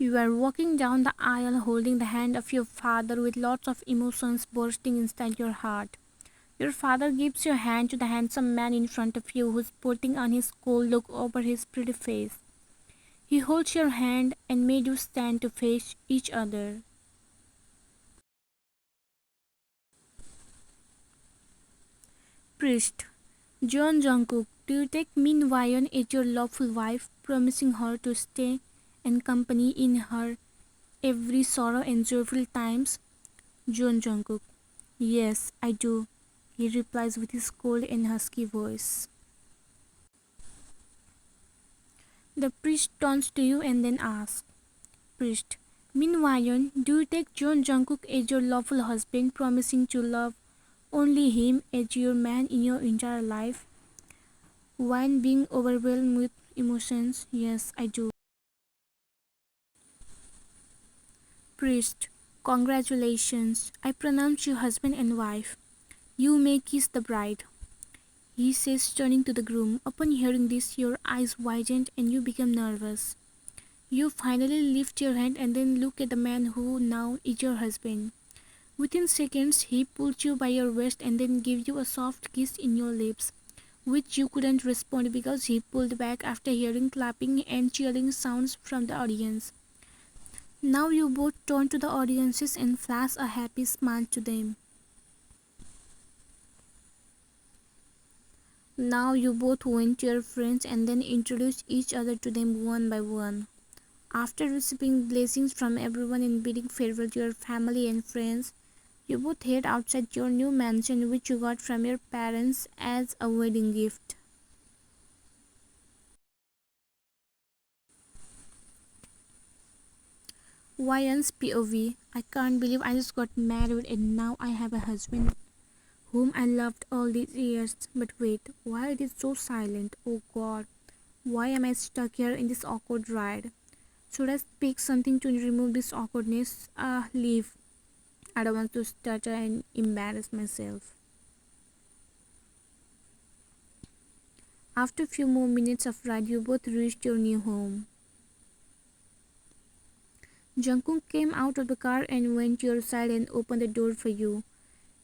You are walking down the aisle holding the hand of your father with lots of emotions bursting inside your heart. Your father gives your hand to the handsome man in front of you who's putting on his cold look over his pretty face. He holds your hand and made you stand to face each other. Priest. John Jungkook, do you take Min Wyon as your lawful wife, promising her to stay and company in her every sorrow and joyful times? John Jungkook. Yes, I do, he replies with his cold and husky voice. The priest turns to you and then asks, Priest, Min Wyon, do you take John Jungkook as your lawful husband, promising to love only him as your man in your entire life? Wyon being overwhelmed with emotions, yes, I do. Priest, congratulations, I pronounce you husband and wife. You may kiss the bride, he says, turning to the groom. Upon hearing this, your eyes widen and you become nervous. You finally lift your hand and then look at the man who now is your husband. Within seconds, he pulls you by your waist and then gives you a soft kiss in your lips, which you couldn't respond because he pulled back after hearing clapping and cheering sounds from the audience. Now you both turn to the audiences and flash a happy smile to them. Now you both went to your friends and then introduced each other to them one by one. After receiving blessings from everyone and bidding farewell to your family and friends, you both head outside your new mansion which you got from your parents as a wedding gift. Wyann's POV. I can't believe I just got married and now I have a husband whom I loved all these years. But wait, why it is so silent? Oh god, why am I stuck here in this awkward ride? Should I speak something to remove this awkwardness? Leave. I don't want to stutter and embarrass myself. After a few more minutes of ride, you both reached your new home. Jungkook came out of the car and went to your side and opened the door for you.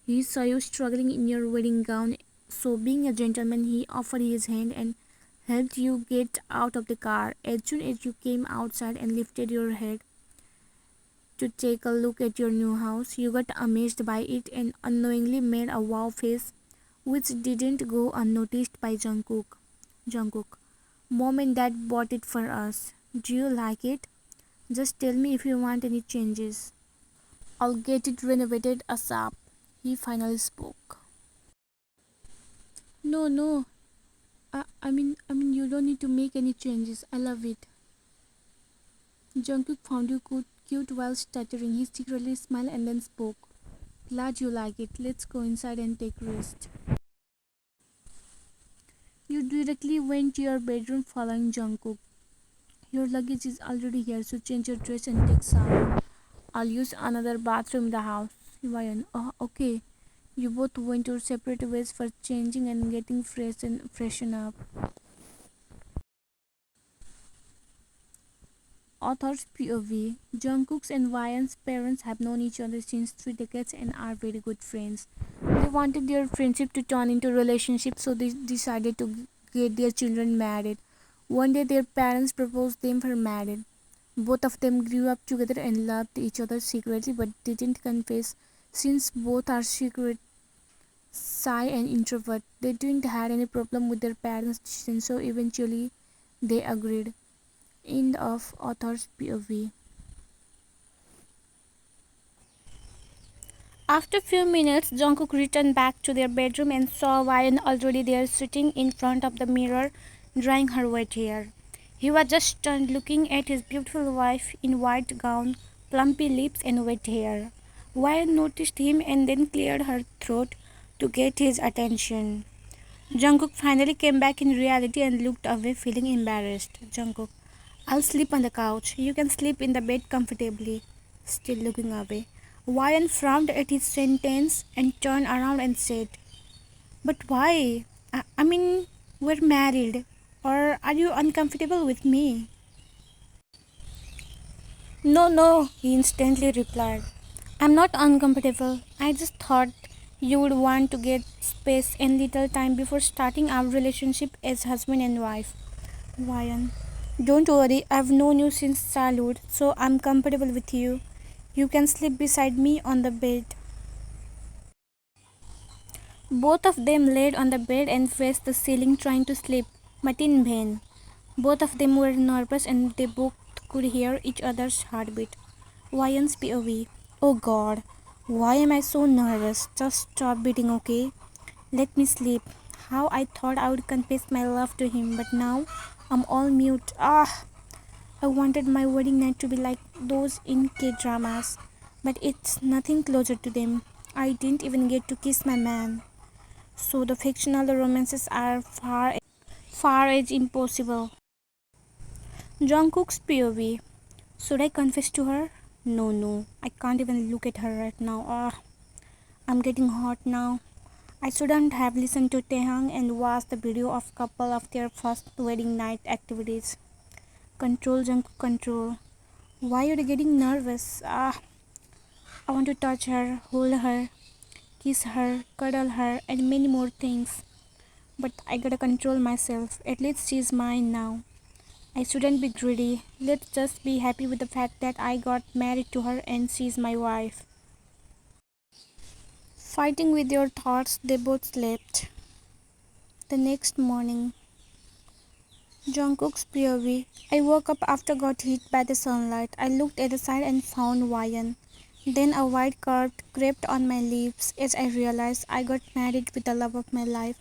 He saw you struggling in your wedding gown, so being a gentleman, he offered his hand and helped you get out of the car. As soon as you came outside and lifted your head to take a look at your new house, you got amazed by it and unknowingly made a wow face, which didn't go unnoticed by Jungkook. Jungkook, Mom and Dad bought it for us. Do you like it? Just tell me if you want any changes. I'll get it renovated ASAP. He finally spoke. No, no. I mean, you don't need to make any changes. I love it. Jungkook found you cute while stuttering. He secretly smiled and then spoke. Glad you like it. Let's go inside and take rest. You directly went to your bedroom following Jungkook. Your luggage is already here, so change your dress and take shower. I'll use another bathroom in the house. Ryan, oh, okay. You both went your separate ways for changing and getting fresh and freshen up. Author's POV. Jungkook's and Ryan's parents have known each other since 3 decades and are very good friends. They wanted their friendship to turn into a relationship, so they decided to get their children married. One day their parents proposed them for marriage. Both of them grew up together and loved each other secretly but didn't confess since both are secret, shy and introvert. They didn't have any problem with their parents' decision, so eventually they agreed. End of author's POV. After a few minutes, Jungkook returned back to their bedroom and saw Ryan already there sitting in front of the mirror, drying her wet hair. He was just stunned looking at his beautiful wife in white gown, plumpy lips and wet hair. Ryan noticed him and then cleared her throat to get his attention. Jungkook finally came back in reality and looked away feeling embarrassed. Jungkook, I'll sleep on the couch. You can sleep in the bed comfortably. Still looking away. Ryan frowned at his sentence and turned around and said, But why? I mean, we're married. Or are you uncomfortable with me? No, no, he instantly replied. I'm not uncomfortable. I just thought you would want to get space and little time before starting our relationship as husband and wife. Ryan, don't worry, I've known you since childhood, so I'm comfortable with you. You can sleep beside me on the bed. Both of them laid on the bed and faced the ceiling trying to sleep, but in vain. Both of them were nervous and they both could hear each other's heartbeat. Ryan's POV. Oh god, why am I so nervous? Just stop beating, okay? Let me sleep. How I thought I would confess my love to him, but now I'm all mute. Ah! I wanted my wedding night to be like those in K dramas, but it's nothing closer to them. I didn't even get to kiss my man. So the fictional romances are far as impossible. Jungkook's POV. Should I confess to her? No, no. I can't even look at her right now. Ah, I'm getting hot now. I shouldn't have listened to Taeyang and watched the video of couple of their first wedding night activities. Control, Jungkook, control. Why are you getting nervous? Ah, I want to touch her, hold her, kiss her, cuddle her, and many more things. But I gotta control myself. At least she's mine now. I shouldn't be greedy. Let's just be happy with the fact that I got married to her and she's my wife. Fighting with your thoughts, they both slept. The next morning, Jungkook's POV. I woke up after got hit by the sunlight. I looked at the side and found Ryan. Then a white curd crept on my lips as I realized I got married with the love of my life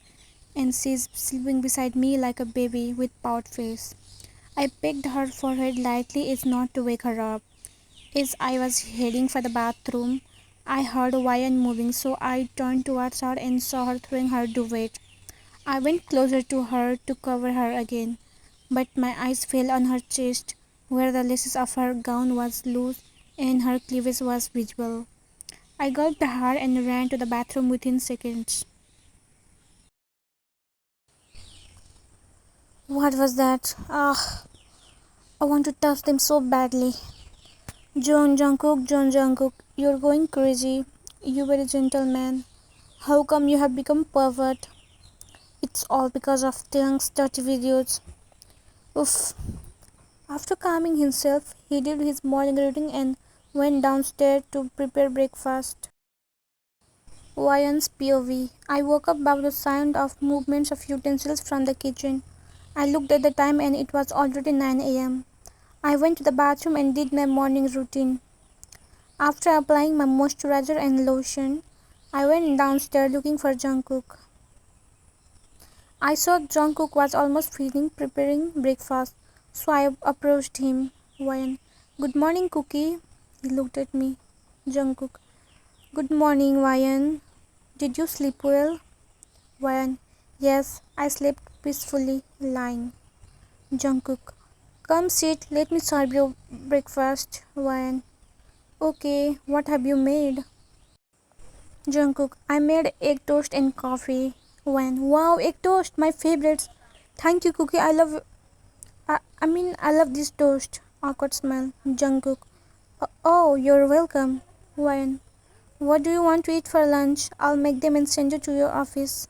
and she's sleeping beside me like a baby with pout face. I pecked her forehead lightly as not to wake her up. As I was heading for the bathroom, I heard Ryan moving, so I turned towards her and saw her throwing her duvet. I went closer to her to cover her again, but my eyes fell on her chest, where the laces of her gown was loose and her cleavage was visible. I gulped hard and ran to the bathroom within seconds. What was that? Ah, I want to touch them so badly. John Jungkook, you're going crazy. You were a gentleman. How come you have become pervert? It's all because of Taeyang's dirty videos. Oof. After calming himself, he did his morning routine and went downstairs to prepare breakfast. Ryan's POV. I woke up by the sound of movements of utensils from the kitchen. I looked at the time and it was already 9 a.m. I went to the bathroom and did my morning routine. After applying my moisturizer and lotion, I went downstairs looking for Jungkook. I saw Jungkook was almost finishing preparing breakfast, so I approached him. Ryan, good morning, Cookie. He looked at me. Jungkook, good morning, Ryan. Did you sleep well? Ryan, yes, I slept peacefully, lying. Jungkook, come sit, let me serve you breakfast. Ryan, okay, what have you made? Jungkook, I made egg toast and coffee. Ryan, wow, egg toast, my favorites. Thank you, Cookie. I love this toast. Awkward smile. Jungkook. Oh, you're welcome. Ryan. What do you want to eat for lunch? I'll make them and send you to your office.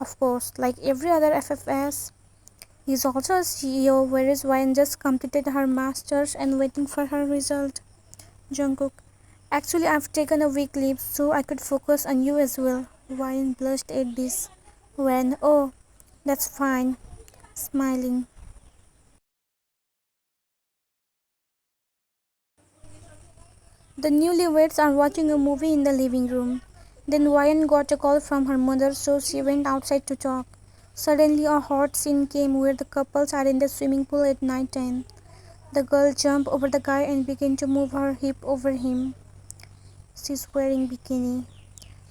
Of course, like every other FFS. He's also a CEO, whereas Ryan just completed her master's and waiting for her result. Jungkook. Actually, I've taken a week leave so I could focus on you as well. Ryan blushed at this. When, oh, that's fine. Smiling. The newlyweds are watching a movie in the living room. Then Ryan got a call from her mother, so she went outside to talk. Suddenly, a hot scene came where the couples are in the swimming pool at night time. The girl jumped over the guy and began to move her hip over him. She's wearing bikini.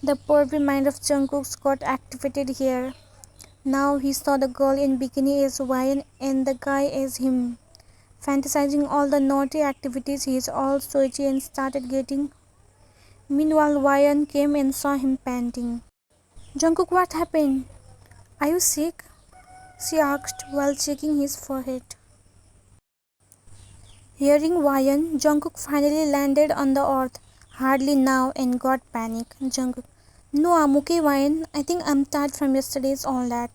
The pervy mind of Jungkook got activated here. Now he saw the girl in bikini as Ryan and the guy as him. Fantasizing all the naughty activities, he is all sweaty and started getting. Meanwhile, Ryan came and saw him panting. Jungkook, what happened? Are you sick? She asked while checking his forehead. Hearing Ryan, Jungkook finally landed on the earth, hardly now, and got panic. Jungkook, no, I'm okay, Ryan. I think I'm tired from yesterday's all that.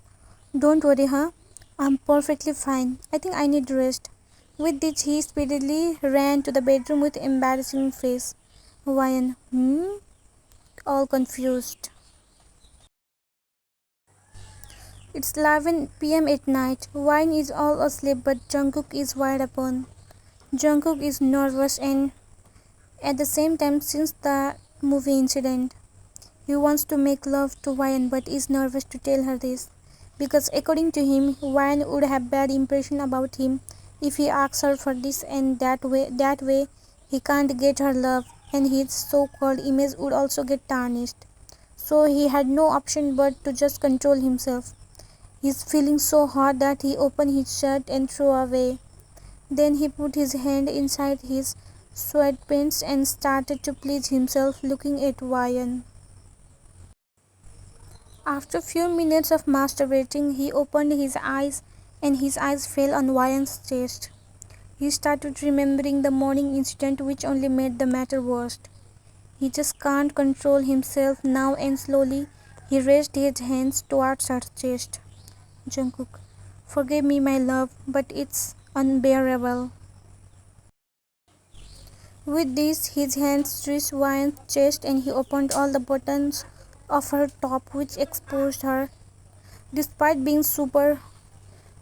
Don't worry, huh? I'm perfectly fine. I think I need rest. With this, he speedily ran to the bedroom with embarrassing face. Ryan, all confused. It's 11 p.m. at night. Ryan is all asleep, but Jungkook is wide open. Jungkook is nervous and at the same time since the movie incident. He wants to make love to Ryan but is nervous to tell her this because according to him Ryan would have bad impression about him if he asks her for this and that way he can't get her love and his so-called image would also get tarnished. So he had no option but to just control himself. He's feeling so hot that he opened his shirt and threw away. Then he put his hand inside his sweatpants and started to please himself looking at Ryan. After a few minutes of masturbating, he opened his eyes and his eyes fell on Ryan's chest. He started remembering the morning incident which only made the matter worse. He just can't control himself now and slowly he raised his hands towards her chest. Jungkook, forgive me my love, but it's unbearable. With this, his hands reached Ryan's chest and he opened all the buttons of her top which exposed her. Despite being super,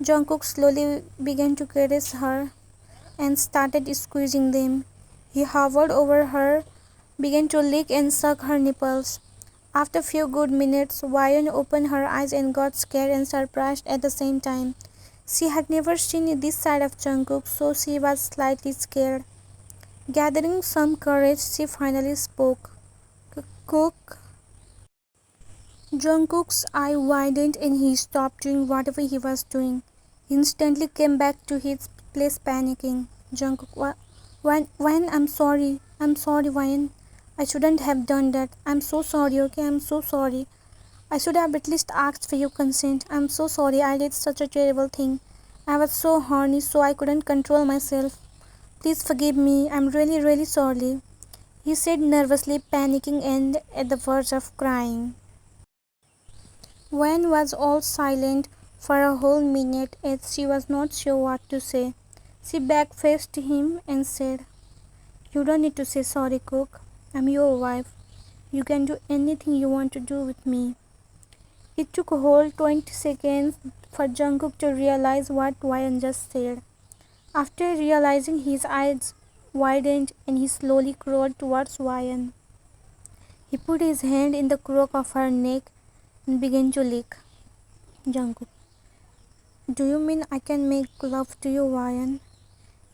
Jungkook slowly began to caress her and started squeezing them. He hovered over her, began to lick and suck her nipples. After a few good minutes, Ryan opened her eyes and got scared and surprised at the same time. She had never seen this side of Jungkook, so she was slightly scared. Gathering some courage, she finally spoke. Cook. Jungkook's eye widened and he stopped doing whatever he was doing. He instantly came back to his place panicking. Jungkook, when I'm sorry. I'm sorry, Ryan. I shouldn't have done that. I'm so sorry, okay? I'm so sorry. I should have at least asked for your consent. I'm so sorry I did such a terrible thing. I was so horny so I couldn't control myself. Please forgive me. I'm really, really sorry, he said nervously, panicking and at the verge of crying. Wen was all silent for a whole minute as she was not sure what to say. She back-faced him and said, you don't need to say sorry, Cook. I'm your wife. You can do anything you want to do with me. It took a whole 20 seconds for Jungkook to realize what Ryan just said. After realizing, his eyes widened and he slowly crawled towards Ryan. He put his hand in the crook of her neck and began to lick. Jungkook, do you mean I can make love to you, Ryan?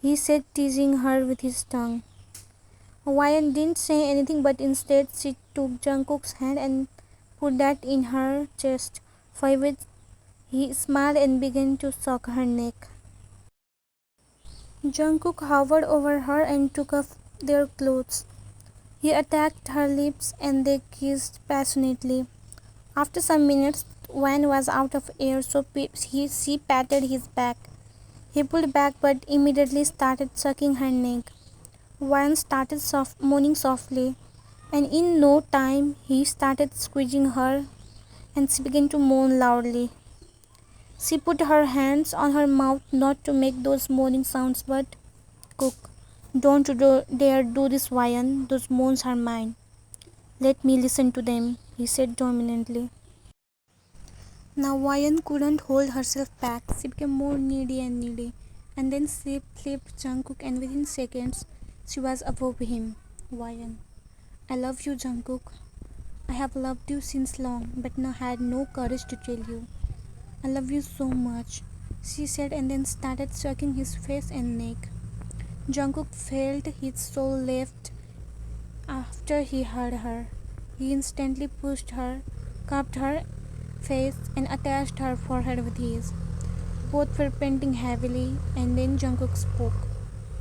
He said, teasing her with his tongue. Ryan didn't say anything but instead she took Jungkook's hand and put that in her chest, for which he smiled and began to suck her neck. Jungkook hovered over her and took off their clothes. He attacked her lips and they kissed passionately. After some minutes, Wan was out of air, so she patted his back. He pulled back but immediately started sucking her neck. Wan started moaning softly, and in no time he started squeezing her and she began to moan loudly. She put her hands on her mouth not to make those moaning sounds, but Cook, don't you dare do this, Ryan. Those moans are mine. Let me listen to them, he said dominantly. Now Ryan couldn't hold herself back. She became more needy and then she flipped Jungkook and within seconds she was above him. Ryan, I love you, Jungkook. I have loved you since long, but now had no courage to tell you. I love you so much, she said and then started sucking his face and neck. Jungkook felt his soul left after he heard her. He instantly pushed her, cupped her face and attached her forehead with his. Both were panting heavily and then Jungkook spoke.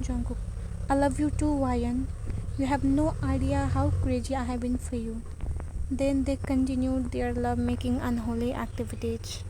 Jungkook, I love you too, Ryan. You have no idea how crazy I have been for you. Then they continued their love-making unholy activities.